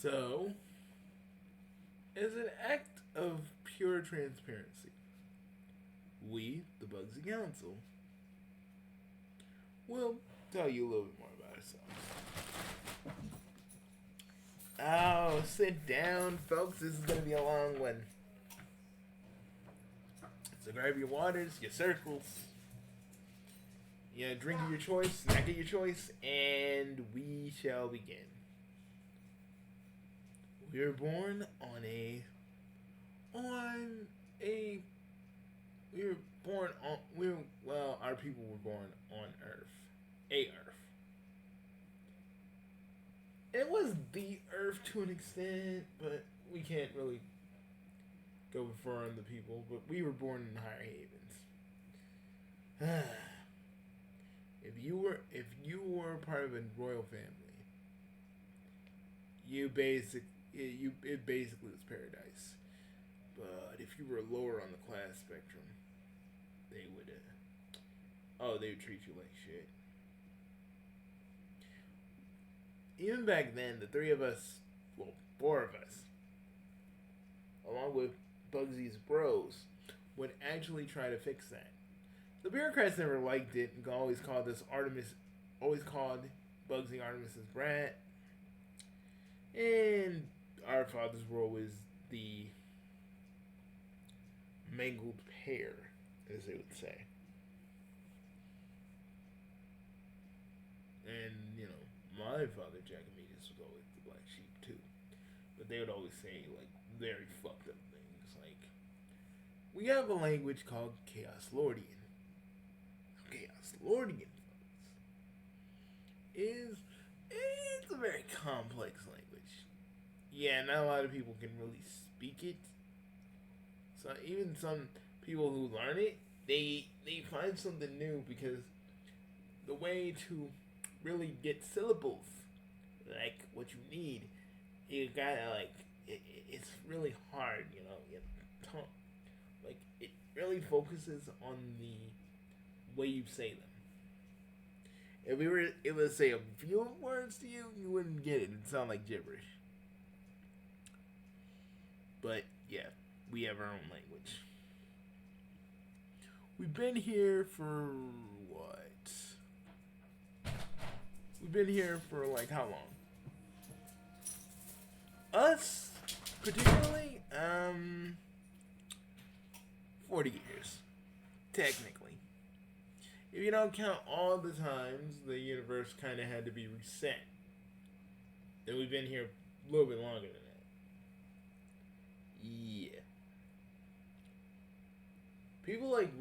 So, as an act of pure transparency, we, the Bugsy Council, will tell you a little bit more about ourselves. Oh, sit down, folks. This is going to be a long one. So grab your waters, your circles, drink of your choice, snack of your choice, and we shall begin. We were born our people were born on Earth. A Earth. It was the Earth to an extent, but we can't really go far on the people, but we were born in Higher Havens. If you were part of a royal family, it basically was paradise. But if you were lower on the class spectrum, they would treat you like shit. Even back then, the four of us, along with Bugsy's bros, would actually try to fix that. The bureaucrats never liked it and always called Bugsy Artemis's brat. And our father's role was the mangled pair, as they would say. And, my father, Jack Amelius, was always the black sheep, too. But they would always say, very fucked up things. We have a language called Chaos Lordian. Chaos Lordian, folks, it's a very complex language. Yeah, not a lot of people can really speak it. So even some people who learn it, they find something new because the way to really get syllables like what you need, you gotta it's really hard, it really focuses on the way you say them. If we were able to say a few words to you, you wouldn't get it. It'd sound like gibberish. But yeah, we have our own language. We've been here for what? We've been here for how long? Us, particularly, 40 years, technically. If you don't count all the times the universe kind of had to be reset, then we've been here a little bit longer than that. Yeah. People the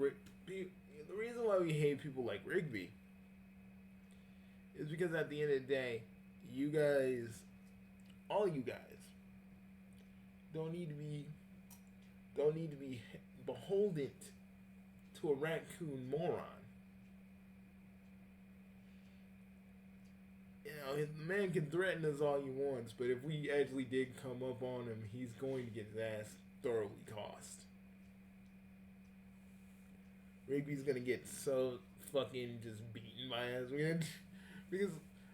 reason why we hate people like Rigby is because at the end of the day, all you guys, don't need to be beholden to a raccoon moron. The man can threaten us all he wants, but if we actually did come up on him, he's going to get his ass thoroughly tossed. Rigby's gonna get so fucking just beaten by us. Because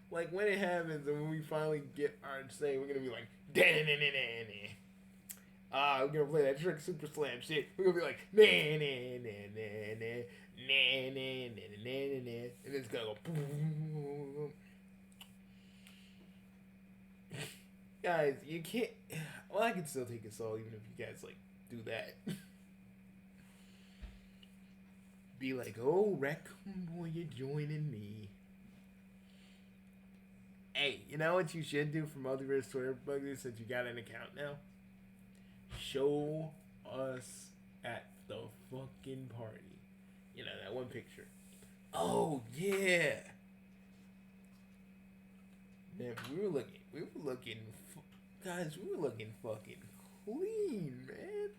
when it happens and when we finally get our say, we're gonna be like, we're gonna play that trick super slam shit. We're gonna be like, and it's gonna go boom. Guys, you can't. Well, I can still take a soul even if you guys do that. Be like, oh, raccoon boy, you're joining me. Hey, you know what you should do for Multiverse Twitter Bugsy since you got an account now? Show us at the fucking party. That one picture. Oh, yeah. Man, we were looking fucking clean, man.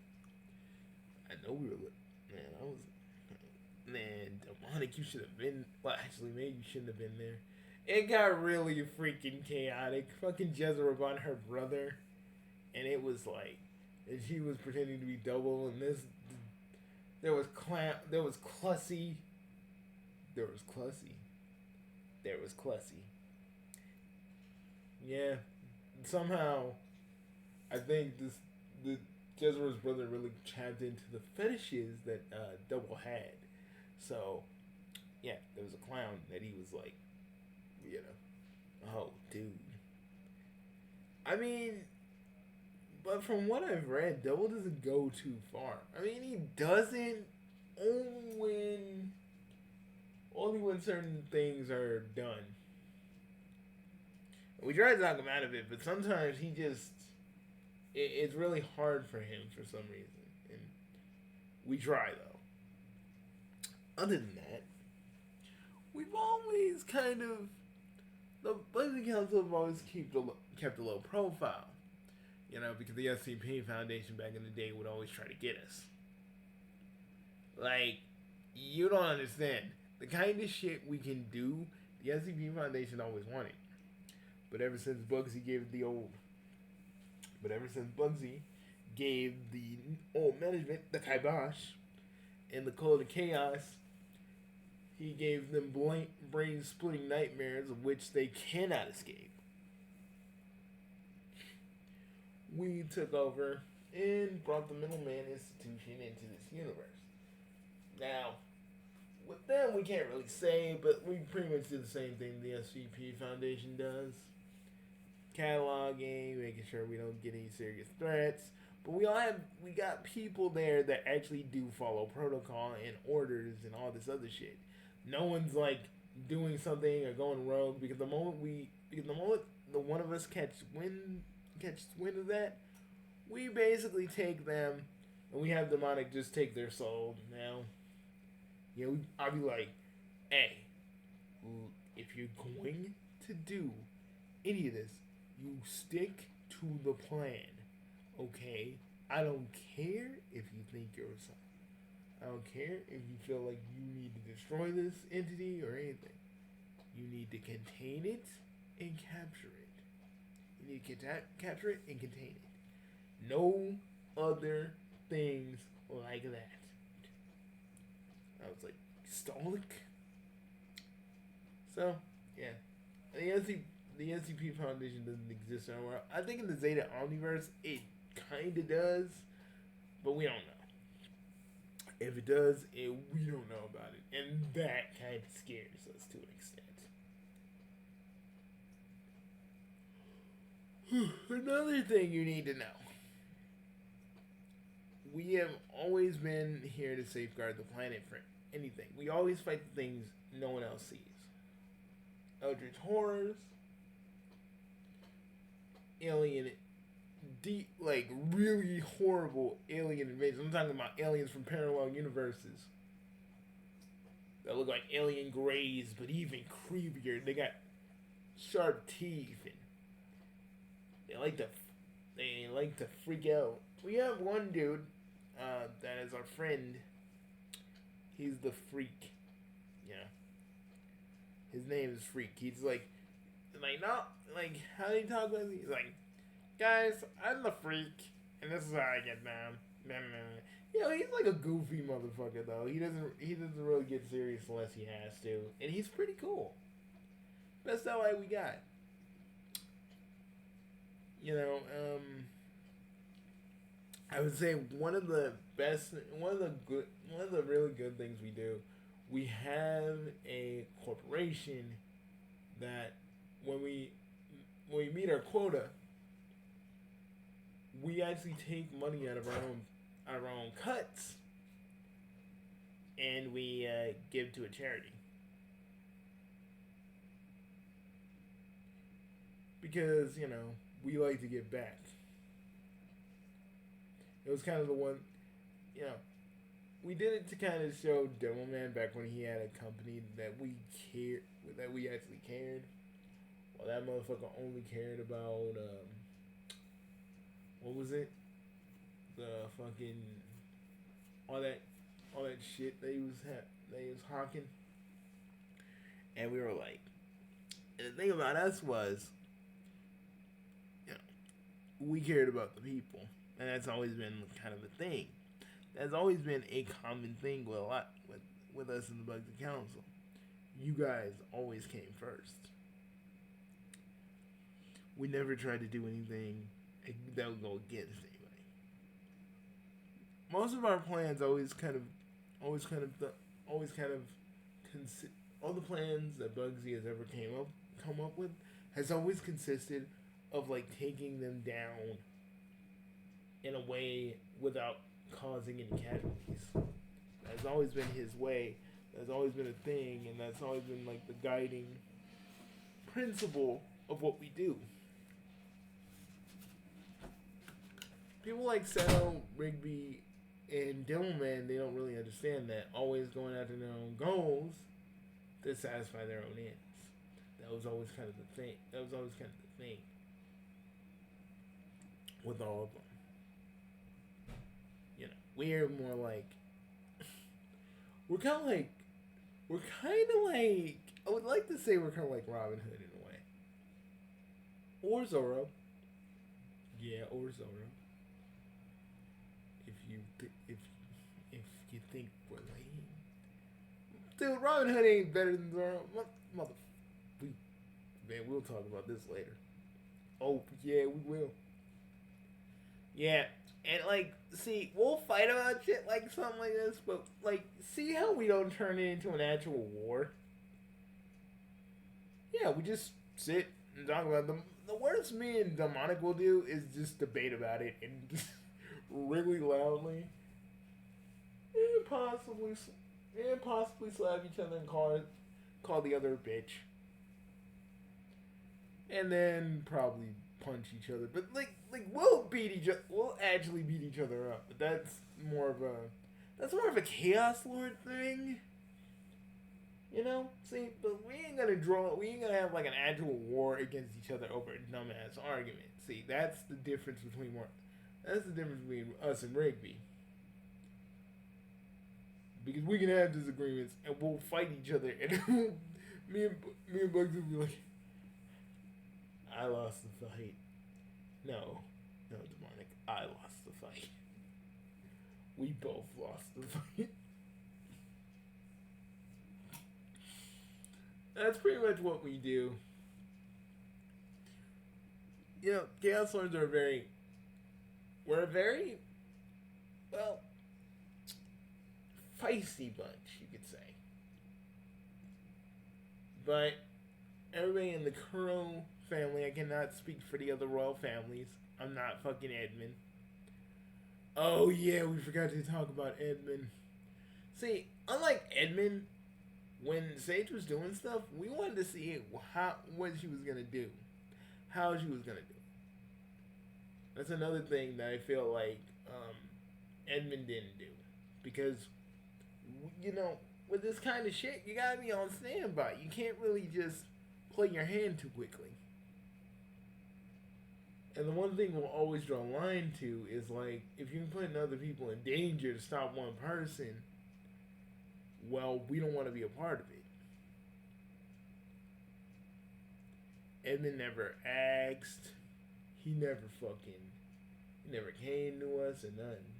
I know we were man, Demonic, you should have been, well, actually, maybe you shouldn't have been there. It got really freaking chaotic. Fucking Jezra on her brother, and it was and she was pretending to be double, and there was Clussy. Yeah, somehow I think the Jezreel's brother really tapped into the fetishes that Double had. So yeah, there was a clown that he was like, you know, oh dude. I mean, but from what I've read, Double doesn't go too far. I mean, he doesn't only when certain things are done. We try to talk him out of it, but sometimes he just it's really hard for him for some reason, and we try though. Other than that, we've always kind of the Bugsy Council have always kept a low profile, you know, because the SCP Foundation back in the day would always try to get us. Like, you don't understand the kind of shit we can do. The SCP Foundation always wanted, but ever since Bugsy gave the old management the kibosh and the code of chaos, he gave them brain-splitting nightmares of which they cannot escape. We took over and brought the Middleman Institution into this universe. Now, with them, we can't really say, but we pretty much do the same thing the SCP Foundation does. Cataloging, making sure we don't get any serious threats. But we got people there that actually do follow protocol and orders and all this other shit. No one's like doing something or going rogue because the moment the one of us catch wind of that, we basically take them and we have demonic just take their soul. Now, you know, I'll be like, hey, if you're going to do any of this, you stick to the plan, okay? I don't care if you think you're something. I don't care if you feel like you need to destroy this entity or anything. You need to contain it and capture it. You need to capture it and contain it. No other things like that. I was like, Stolik? So, yeah. The SCP Foundation doesn't exist anymore. I think in the Zeta Omniverse, it kind of does, but we don't know. If it does, we don't know about it. And that kind of scares us to an extent. Another thing you need to know. We have always been here to safeguard the planet for anything. We always fight the things no one else sees. Eldritch horrors, alien, really horrible alien invasions. I'm talking about aliens from parallel universes that look like alien greys, but even creepier. They got sharp teeth and they like to freak out. We have one dude that is our friend. He's the freak. Yeah. His name is Freak. He's like how do you talk about it? He's like, guys, I'm the freak, and this is how I get down. You know, he's like a goofy motherfucker though. He doesn't really get serious unless he has to, and he's pretty cool. That's that way we got. You know, I would say one of the really good things we do. We have a corporation that when we meet our quota, we actually take money out of our own cuts and we give to a charity. Because, you know, we like to give back. It was kind of the one, you know, we did it to kind of show Devilman back when he had a company that we actually cared. Well, that motherfucker only cared about, what was it? The fucking, all that shit they was hawking. And we were like, and the thing about us was, you know, we cared about the people. And that's always been kind of a thing. That's always been a common thing with us in the Bugsy Council. You guys always came first. We never tried to do anything that would go against anybody. Most of our plans always kind of, always kind of, all the plans that Bugsy has ever come up with has always consisted of like taking them down in a way without causing any casualties. That's always been his way. That's always been a thing, and that's always been like the guiding principle of what we do. People like Seto, Rigby, and Devilman, they don't really understand that. Always going after their own goals to satisfy their own ends. That was always kind of the thing. With all of them. You know, we're more like, we're kind of like, I would like to say we're kind of like Robin Hood in a way. Or Zoro. Yeah, or Zoro. If you think we're lame. Dude, Robin Hood ain't better than Zoro. Man, we'll talk about this later. Oh, yeah, we will. Yeah, and like, see, we'll fight about shit like something like this, but like, see how we don't turn it into an actual war? Yeah, we just sit and talk about them. The worst me and Demonic will do is just debate about it and just really loudly and possibly slap each other and call the other a bitch. And then probably punch each other. But like we'll actually beat each other up. But that's more of a Chaos Lord thing. You know? See, but we ain't gonna have like an actual war against each other over a dumbass argument. See, that's the difference between us and Rigby. Because we can have disagreements and we'll fight each other and me and Bugs will be like, I lost the fight. No, Demonic, I lost the fight. We both lost the fight. That's pretty much what we do. You know, Chaos Lords are we're a very, well, feisty bunch, you could say. But everybody in the Kuro family, I cannot speak for the other royal families. I'm not fucking Edmund. Oh yeah, we forgot to talk about Edmund. See, unlike Edmund, when Sage was doing stuff, we wanted to see what she was gonna do, how she was gonna do. That's another thing that I feel like Edmund didn't do, because you know, with this kind of shit, you gotta be on standby. You can't really just play your hand too quickly. And the one thing we'll always draw a line to is like, if you're putting other people in danger to stop one person, well, we don't want to be a part of it. Edmund never asked. He never came to us or nothing.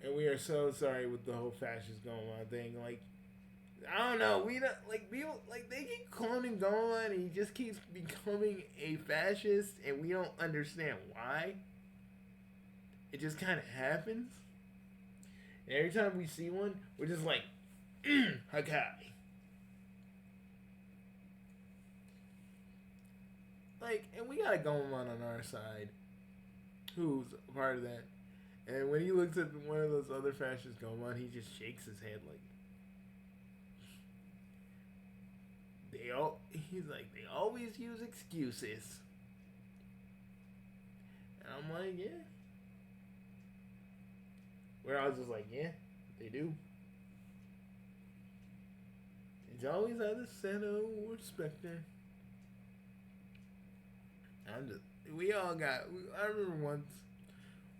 And we are so sorry with the whole fascist going on thing. Like, I don't know. We don't like people like they keep cloning Gohan and he just keeps becoming a fascist and we don't understand why. It just kind of happens. And every time we see one, we're just like, Hakai. Like, and we got a Gohan on our side, who's a part of that. And when he looks at one of those other fascists Gohan, he just shakes his head like. He's like, they always use excuses. And I'm like, yeah. Where I was just like, yeah, they do. It's always either Seto or Spectre. I remember once,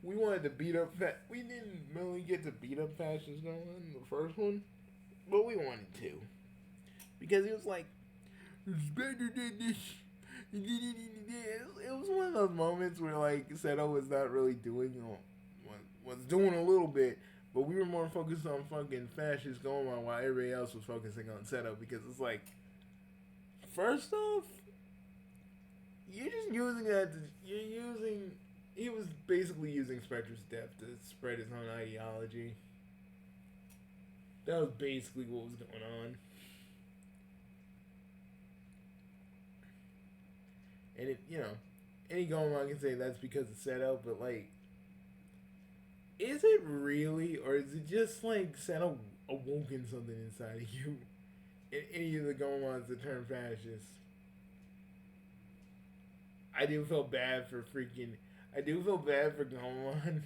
we wanted to beat up, we didn't really get to beat up fascists going in the first one, but we wanted to. Because he was like, Spectre did this. It was one of those moments where like Seto was not really doing, was doing a little bit, but we were more focused on fucking fascists going on while everybody else was focusing on Seto, because it's like, first off, you're just using that. You're using. He was basically using Spectre's death to spread his own ideology. That was basically what was going on. And it, any going on can say that's because of setup, but like, is it really, or is it just like setup awoken something inside of you? And any of the going ons that turn fascist. I do feel bad for freaking. I do feel bad for Gomon,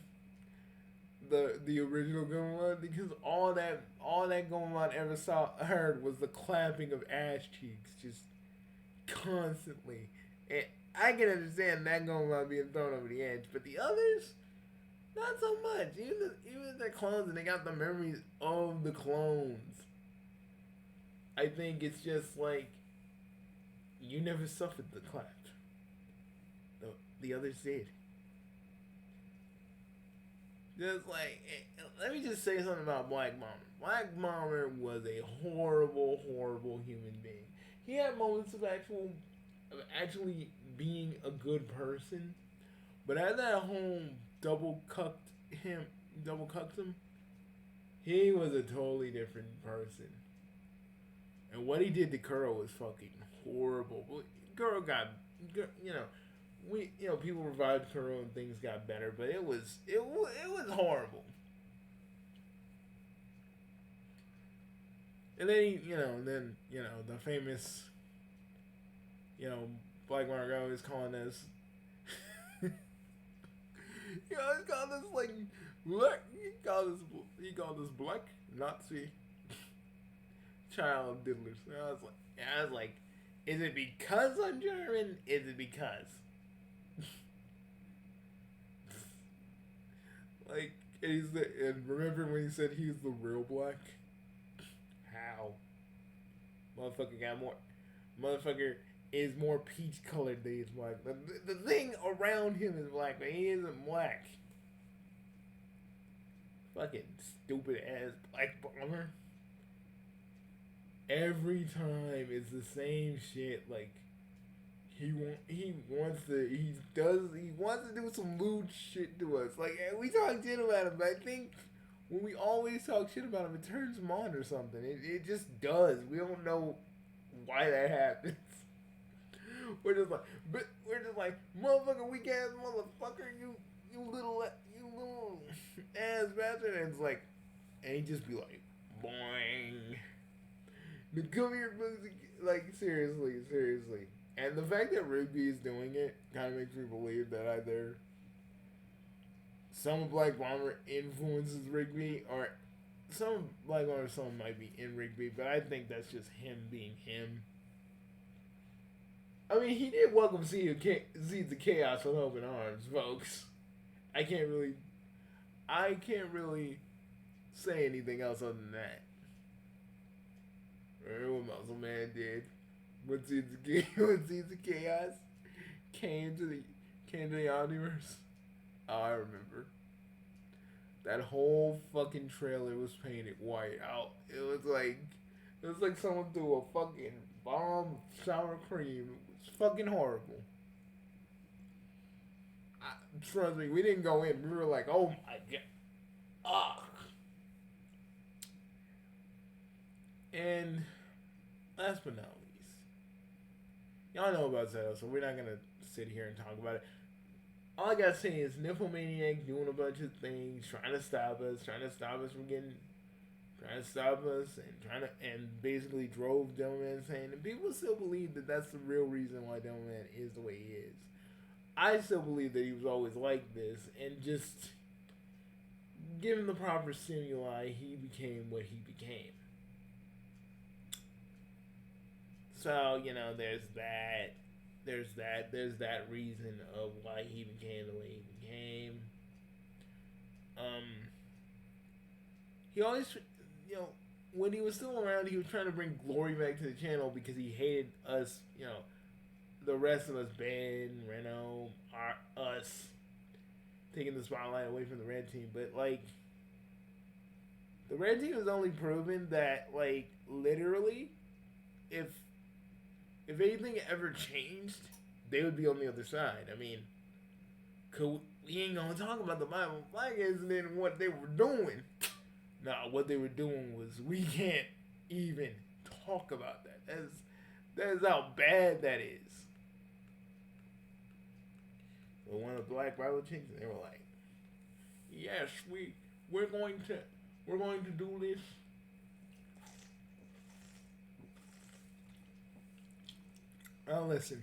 the original Gomon, because all that Gomon ever heard was the clapping of ass cheeks, just constantly. And I can understand that Gomon being thrown over the edge, but the others, not so much. Even the clones, and they got the memories of the clones. I think it's just like you never suffered the clap. The others did. Just like, let me just say something about Black Bomber. Black Bomber was a horrible, horrible human being. He had moments of actually being a good person, but as that home double cucked him, he was a totally different person. And what he did to Kuro was fucking horrible. Kuro got, people revived Kuro and things got better, but it was horrible. And then the famous, Black Margot is calling us. He always called us like black. He called us black Nazi child diddlers. And I was like, is it because I'm German? Is it because? Like, and remember when he said he's the real black? How? Motherfucker is more peach colored than he's black. The thing around him is black, but he isn't black. Fucking stupid ass Black Bomber. Every time it's the same shit. Like, he wants to do some lewd shit to us. Like, we talk shit about him, but I think when we always talk shit about him, it turns him on or something. It just does. We don't know why that happens. We're just like, motherfucker, weak ass motherfucker, you little ass bastard. And it's like, and he just be like, boing. Come here, Bugsy. Like, seriously. And the fact that Rigby is doing it kind of makes me believe that either some Black Bomber influences Rigby, or some Black Bomber some might be in Rigby, but I think that's just him being him. I mean, he did welcome Seeds of Chaos with open arms, folks. I can't really say anything else other than that. Remember what Muscle Man did? When Seeds of Chaos came to the Omniverse? Oh, I remember. That whole fucking trailer was painted white out. It was like someone threw a fucking bomb of sour cream. It was fucking horrible. Trust me, we didn't go in. We were like, oh my god. And last but not least, y'all know about Zeta, so we're not gonna sit here and talk about it. All I gotta say is Nymphomaniac doing a bunch of things, trying to stop us and basically drove Devilman insane. And people still believe that that's the real reason why Devilman is the way he is. I still believe that he was always like this, and just given the proper stimuli, he became what he became. So, there's that reason of why he became the way he became. He always, when he was still around, he was trying to bring glory back to the channel because he hated us, the rest of us, Ben, Reno, us, taking the spotlight away from the red team. But, like, the red team has only proven that, literally, if anything ever changed, they would be on the other side. I mean, we ain't gonna talk about the Bible Black incident and what they were doing. Nah, what they were doing was we can't even talk about that. That's how bad that is. But one of the Black Bible chicks, they were like, "Yes, we're going to do this." Now listen,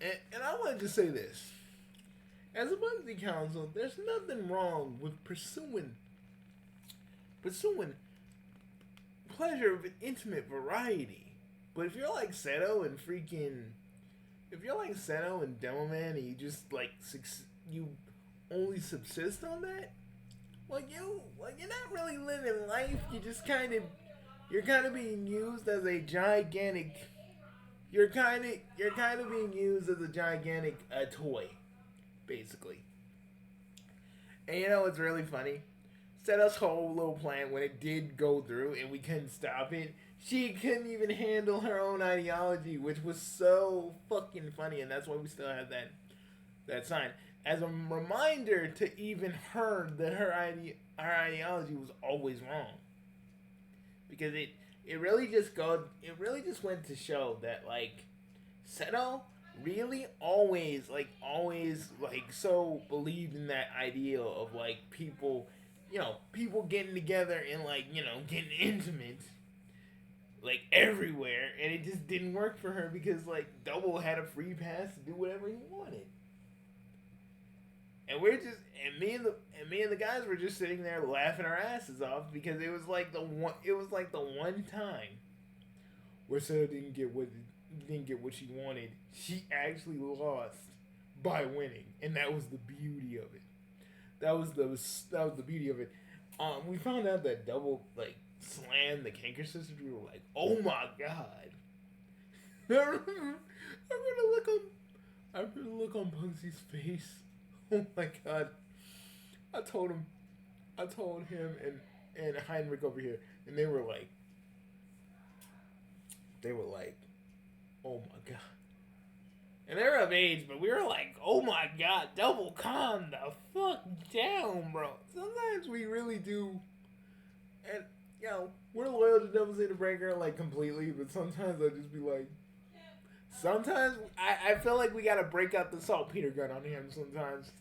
and I wanted to say this. As a Bugsy Council, there's nothing wrong with pursuing pleasure of intimate variety. But if you're like Seto and Demoman and you just like you only subsist on that, you're not really living life. You're kind of being used as a gigantic. You're kind of being used as a gigantic toy, basically. And you know what's really funny? Seto's whole little plan, when it did go through and we couldn't stop it, she couldn't even handle her own ideology, which was so fucking funny, and that's why we still have that sign as a reminder to even her that her ideology was always wrong, because it really just went to show that like Seto really always so believed in that ideal of like people getting together and like getting intimate like everywhere, and it just didn't work for her because like Double had a free pass to do whatever he wanted. And me and the guys were just sitting there laughing our asses off because it was like the one time where Sarah didn't get what she wanted. She actually lost by winning, and that was the beauty of it. That was the beauty of it. We found out that Double like slammed the Kanker sisters. We were like, oh my god. I remember the look on Bugsy's face. Oh my god. I told him and Heinrich over here, and they were like, oh my god. And they were of age, but we were like, oh my god, Double, calm the fuck down, bro. Sometimes we really do. And, we're loyal to Double Zeta Breaker, like, completely, but sometimes I just be like, sometimes I feel like we gotta break out the saltpeter gun on him sometimes.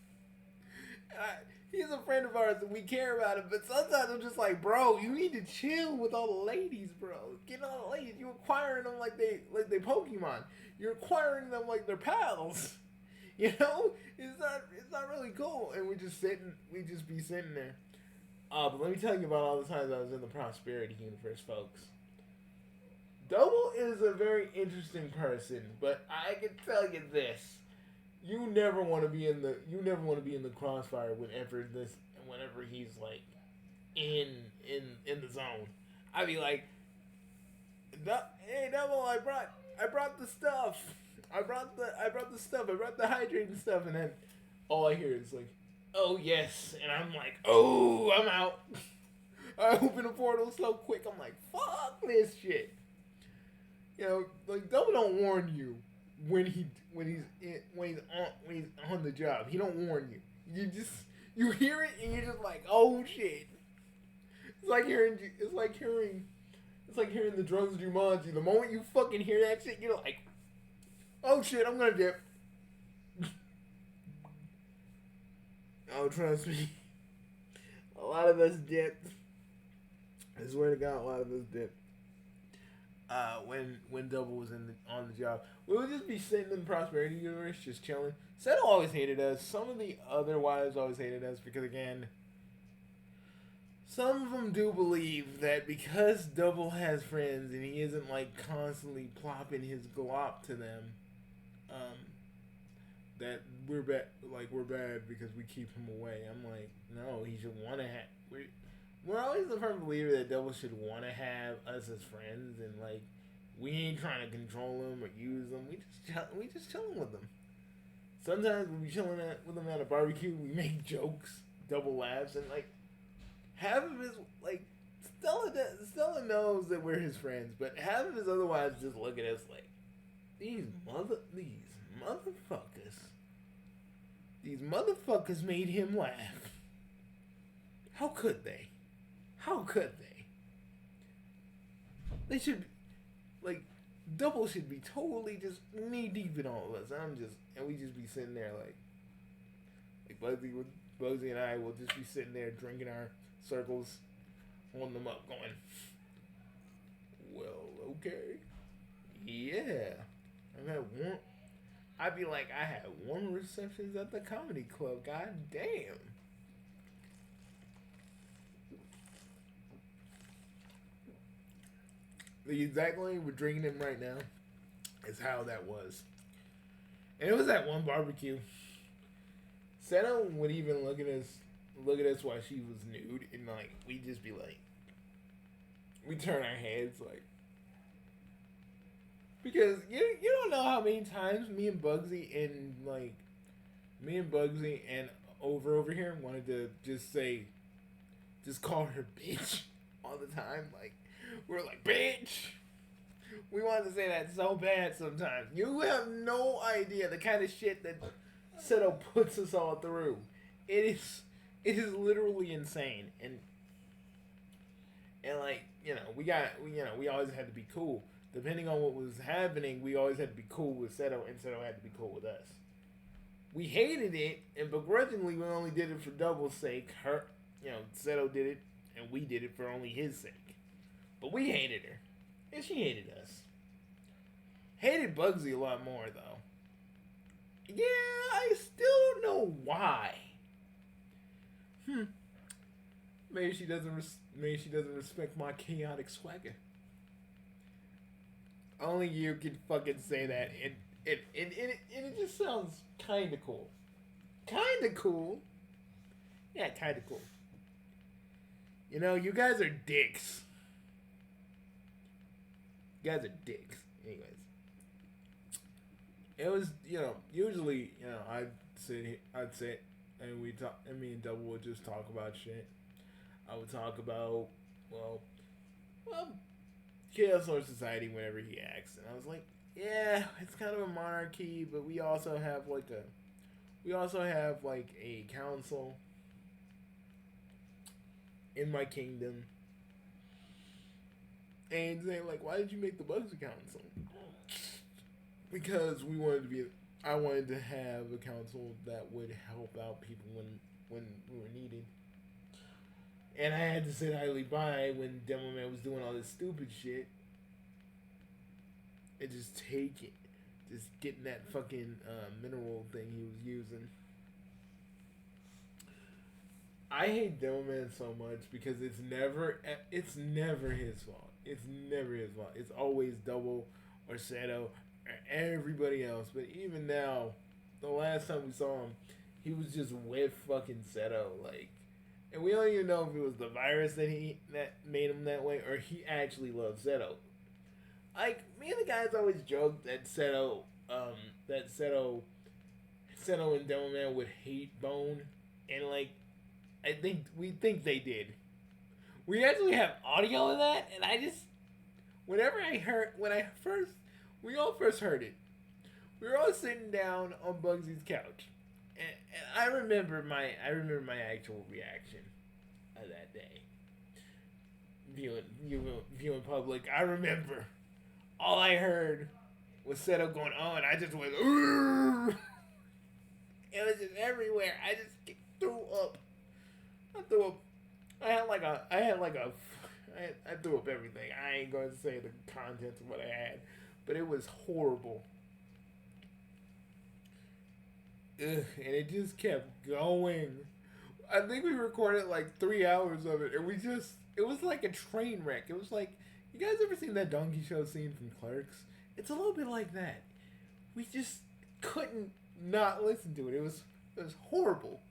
He's a friend of ours and we care about him, but sometimes I'm just like, bro, you need to chill with all the ladies, bro. Get all the ladies. You're acquiring them like they Pokemon. You're acquiring them like they're pals. It's not really cool. And we just be sitting there. But let me tell you about all the times I was in the Prosperity Universe, folks. Double is a very interesting person, but I can tell you this. You never want to be in the crossfire whenever he's like in the zone. I'd be like, hey Double, I brought the stuff. I brought the stuff. I brought the hydrating stuff, and then all I hear is like, oh yes, and I'm like, oh, I'm out. I open a portal so quick. I'm like, fuck this shit. Like Double don't warn you when he's on the job. He don't warn you. You hear it and you're just like, oh shit. It's like hearing the drums of Jumanji. The moment you fucking hear that shit, you're like, oh shit, I'm gonna dip. Oh, trust me. A lot of us dipped. I swear to God, a lot of us dipped. When Double was on the job, we would just be sitting in the Prosperity Universe, just chilling. Seto always hated us. Some of the other wives always hated us because, again, some of them do believe that because Double has friends and he isn't like constantly plopping his glop to them, that we're bad because we keep him away. I'm like, no, he should want to have. We're always the firm believer that Double should want to have us as friends, and like we ain't trying to control them or use them. We just chilling with them. Sometimes we be chilling with them at a barbecue. We make jokes, Double laughs, and like half of his like Stella knows that we're his friends, but half of his other wives just look at us like, these motherfuckers, these motherfuckers made him laugh. How could they? How could they? They should, like, Double should be totally just knee deep in all of us. And we just be sitting there like Bugsy and I will just be sitting there drinking our circles, holding them up, going, well, okay, yeah. I'd be like, I had one receptions at the comedy club. God damn. The exact way we're drinking them right now is how that was. And it was at one barbecue. Zeta would even look at us while she was nude, and like we'd just be like, we turn our heads like, because you don't know how many times me and Bugsy and over here wanted to just call her bitch all the time. Like, we're like, bitch. We wanted to say that so bad sometimes. You have no idea the kind of shit that Seto puts us all through. It is literally insane. And like, we always had to be cool. Depending on what was happening, we always had to be cool with Seto, and Seto had to be cool with us. We hated it, and begrudgingly we only did it for Double's sake. Seto did it, and we did it for only his sake. But we hated her, and she hated us. Hated Bugsy a lot more, though. Yeah, I still don't know why. Maybe she doesn't respect my chaotic swagger. Only you can fucking say that, and it just sounds kind of cool. Kind of cool. Yeah, kind of cool. You guys are dicks. You guys are dicks. Anyways. It was, usually, I'd sit, and we talk, and me and Double would just talk about shit. I would talk about, Chaos or Society whenever he asked. And I was like, yeah, it's kind of a monarchy, but we also have, a council in my kingdom. And saying, like, why did you make the Bugsy Council? Because I wanted to have a council that would help out people when we were needed. And I had to sit idly by when Demo Man was doing all this stupid shit. And just take it. Just getting that fucking mineral thing he was using. I hate Demo Man so much because it's never his fault. It's never his fault. It's always Double or Seto or everybody else. But even now, the last time we saw him, he was just with fucking Seto, like, and we don't even know if it was the virus that made him that way or he actually loves Seto. Like, me and the guys always joked that Seto and Demoman would hate Bone, and like, we think they did. We actually have audio of that, and I just, when we all first heard it, we were all sitting down on Bugsy's couch, and I remember my actual reaction of that day. Viewing public, I remember all I heard was Seto going, oh, and I just went, Urgh! It was just everywhere. I just threw up. I threw up. I threw up everything. I ain't going to say the contents of what I had, but it was horrible. Ugh, and it just kept going. I think we recorded like 3 hours of it, and it was like a train wreck. It was like, you guys ever seen that Donkey Show scene from Clerks? It's a little bit like that. We just couldn't not listen to it. It was horrible.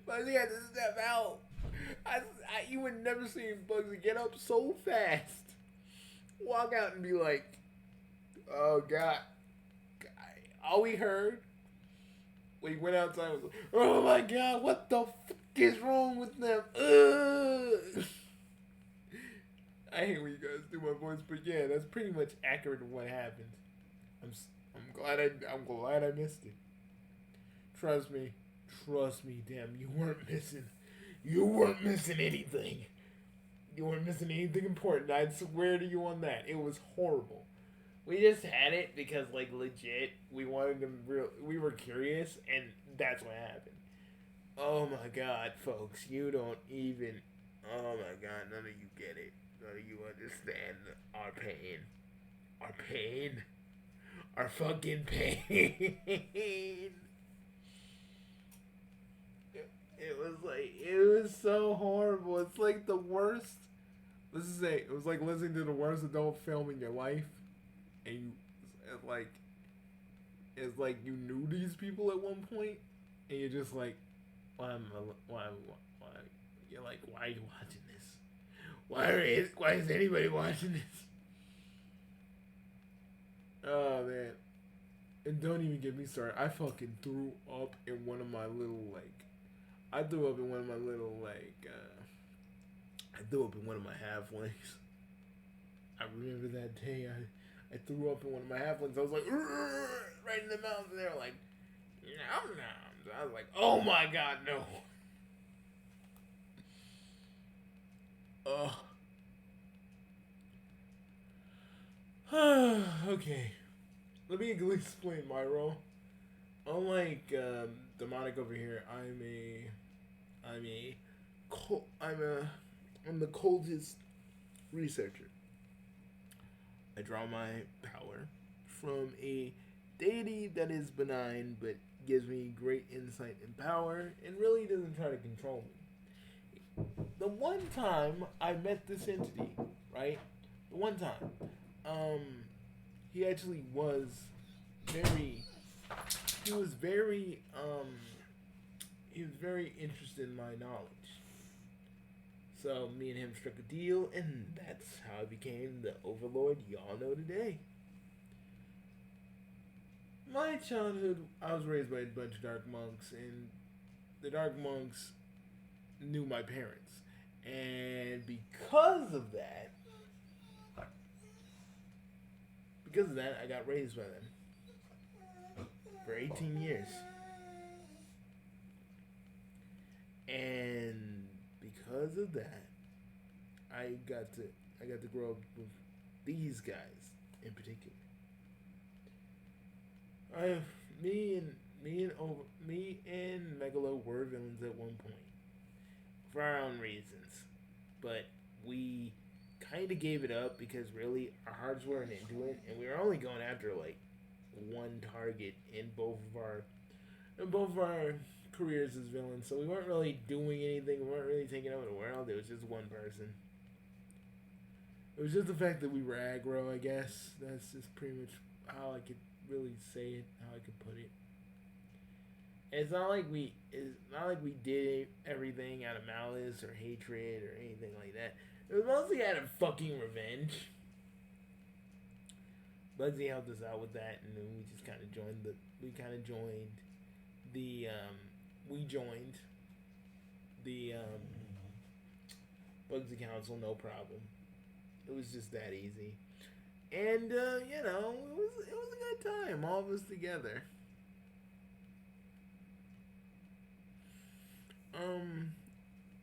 Bugsy had to step out. You would never see Bugsy get up so fast, walk out and be like, oh God. All we heard when he went outside was, oh my God, what the fuck is wrong with them? Ugh. I hate when you guys do my voice, but yeah, that's pretty much accurate of what happened. I'm I'm glad I missed it. Trust me, Damn, you weren't missing anything. You weren't missing anything important. I'd swear to you on that. It was horrible. We just had it because, like, legit, we wanted to. We were curious, and that's what happened. Oh my god, folks, you don't even. Oh my god, none of you get it. None of you understand our pain. Our pain. Our fucking pain. It was so horrible. It's like the worst. Let's just say, it was like listening to the worst adult film in your life. And you, it's like, you knew these people at one point, and you're just like, why, you're like, why are you watching this? Why is anybody watching this? Oh man, and don't even get me started. I fucking threw up in one of my little I threw up in one of my little I threw up in one of my halflings. I remember that day. I threw up in one of my halflings. I was like, right in the mouth, and they were like, nom noms. I was like, oh my god, no. Okay. Let me explain my role. Unlike Demonic over here, I'm the coldest researcher. I draw my power from a deity that is benign but gives me great insight and power and really doesn't try to control me. The one time I met this entity, right? The one time, he actually was very, he was very, he was very interested in my knowledge. So me and him struck a deal, and that's how I became the overlord y'all know today. My childhood, I was raised by a bunch of dark monks, and the dark monks knew my parents. And because of that, I got raised by them for 18 years. And because of that, I got to grow up with these guys in particular. Me and Megalo were villains at one point for our own reasons, but we kind of gave it up because really our hearts weren't into it, and we were only going after like one target in both of our careers as villains. So we weren't really doing anything. We weren't really taking over the world. It was just one person. It was just the fact that we were aggro, I guess. That's just pretty much how I could really say it, how I could put it. It's not like we did everything out of malice or hatred or anything like that. It was mostly out of fucking revenge. Bugsy helped us out with that, and then we just kind of joined the Bugsy Council, no problem. It was just that easy. And it was a good time, all of us together.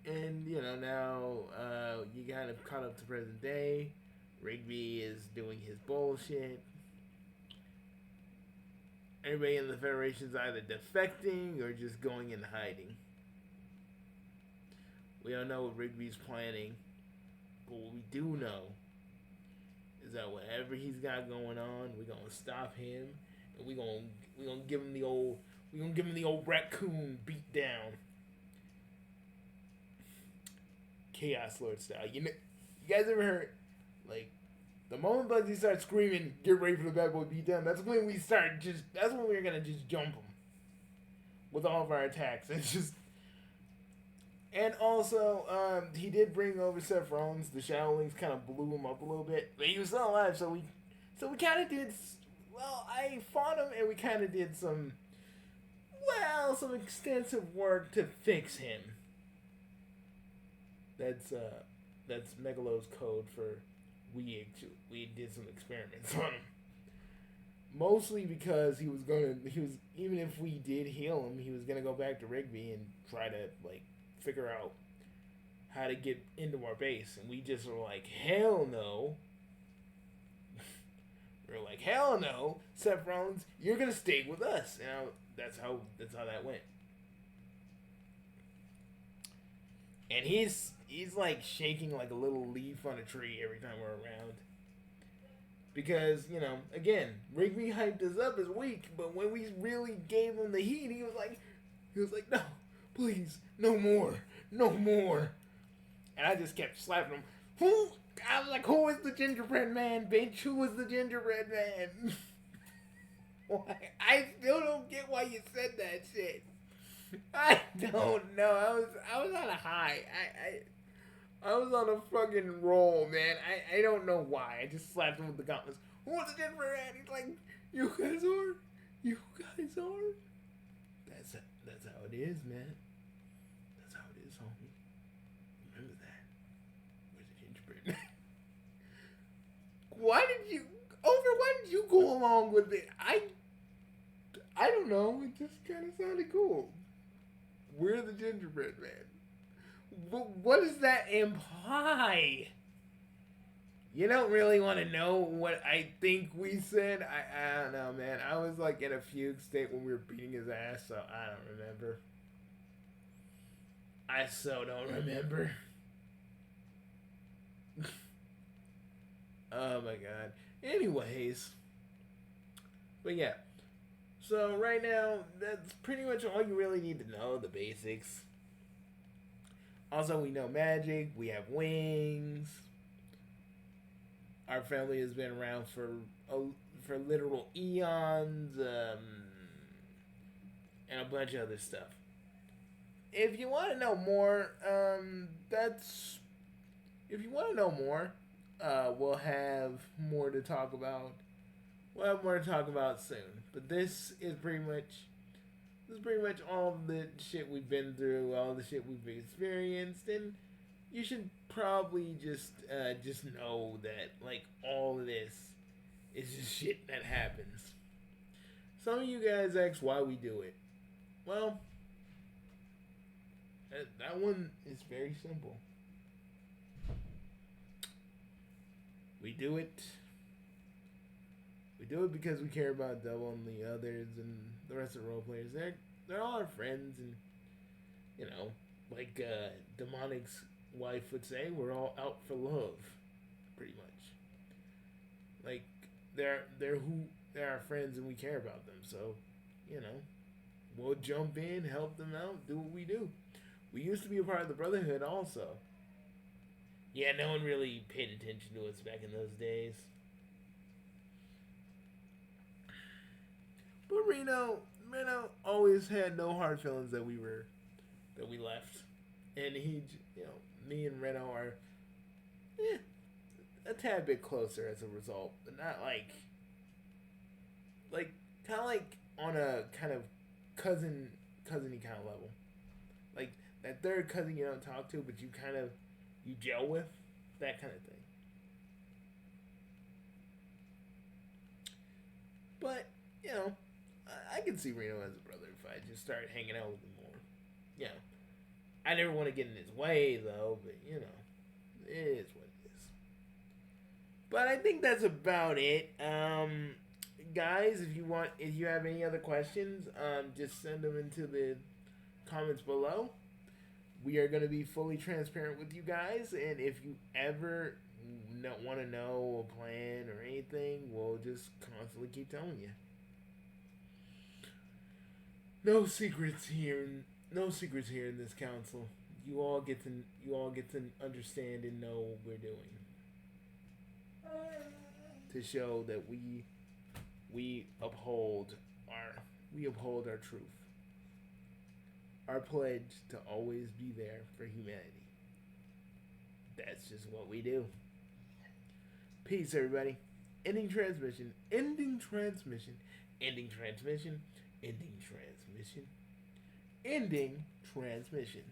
And now you kind of caught up to present day. Rigby is doing his bullshit. Everybody in the Federation's either defecting or just going in hiding. We don't know what Rigby's planning, but what we do know is that whatever he's got going on, we're gonna stop him, and we're gonna give him the old raccoon beat down, Chaos Lord style. You guys ever heard the moment Bugsy starts screaming, "Get ready for the bad boy beat down"? That's when that's when we're gonna just jump him with all of our attacks. It's just. And also, he did bring over Seth Rollins. The Shadowlings kind of blew him up a little bit, but he was still alive. So we kind of did. Well, I fought him, and we kind of did some extensive work to fix him. That's That's Megalo's code for we did some experiments on him. Mostly because he was even if we did heal him, he was gonna go back to Rigby and try to like figure out how to get into our base, and we just were like, hell no. We were like, hell no, Seth Rollins, you're gonna stay with us. And that's how that went. And he's like shaking like a little leaf on a tree every time we're around. Because, again, Rigby hyped us up as weak, but when we really gave him the heat, he was like, no, please, no more. And I just kept slapping him. I was like, who is the gingerbread man, bitch? Who is the gingerbread man? I still don't get why you said that shit. I don't know. I was on a high. I was on a fucking roll, man. I don't know why. I just slapped him with the gauntlets. What's the gingerbread man? He's like, you guys are. That's how it is, man. That's how it is, homie. Remember that. Where's the gingerbread man? Why did you go along with it? I don't know. It just kind of sounded cool. We're the gingerbread man. What does that imply? You don't really want to know what I think we said? I don't know, man. I was like in a fugue state when we were beating his ass, so I don't remember. I so don't remember. Oh my god. Anyways. But yeah. So right now, that's pretty much all you really need to know, the basics. Also, we know magic, we have wings. Our family has been around for literal eons, and a bunch of other stuff. If you want to know more, we'll have more to talk about. We'll have more to talk about soon. But this is pretty much all the shit we've been through, all the shit we've experienced, and you should probably just know that like all of this is just shit that happens. Some of you guys ask why we do it. Well, that one is very simple. We do it because we care about Double and the others and the rest of the role players. They're all our friends, and like Demonic's wife would say, we're all out for love, pretty much. Like they're our friends and we care about them, so we'll jump in, help them out, do what we do. We used to be a part of the Brotherhood also. Yeah, no one really paid attention to us back in those days. But Reno always had no hard feelings that we left. And me and Reno are a tad bit closer as a result, but not like kind of like on a kind of cousin-y kind of level. Like that third cousin you don't talk to, but you gel with, that kind of thing. But I can see Reno as a brother if I just started hanging out with him more. I never want to get in his way though, but it is what it is. But I think that's about it. Guys, if you have any other questions, just send them into the comments below. We are going to be fully transparent with you guys, and if you ever want to know a plan or anything, we'll just constantly keep telling you. No secrets here. No secrets here in this council. You all get to understand and know what we're doing to show that we uphold our truth. Our pledge to always be there for humanity. That's just what we do. Peace, everybody. Ending transmission. Ending transmission. Ending transmission. Ending transmission. Ending transmission.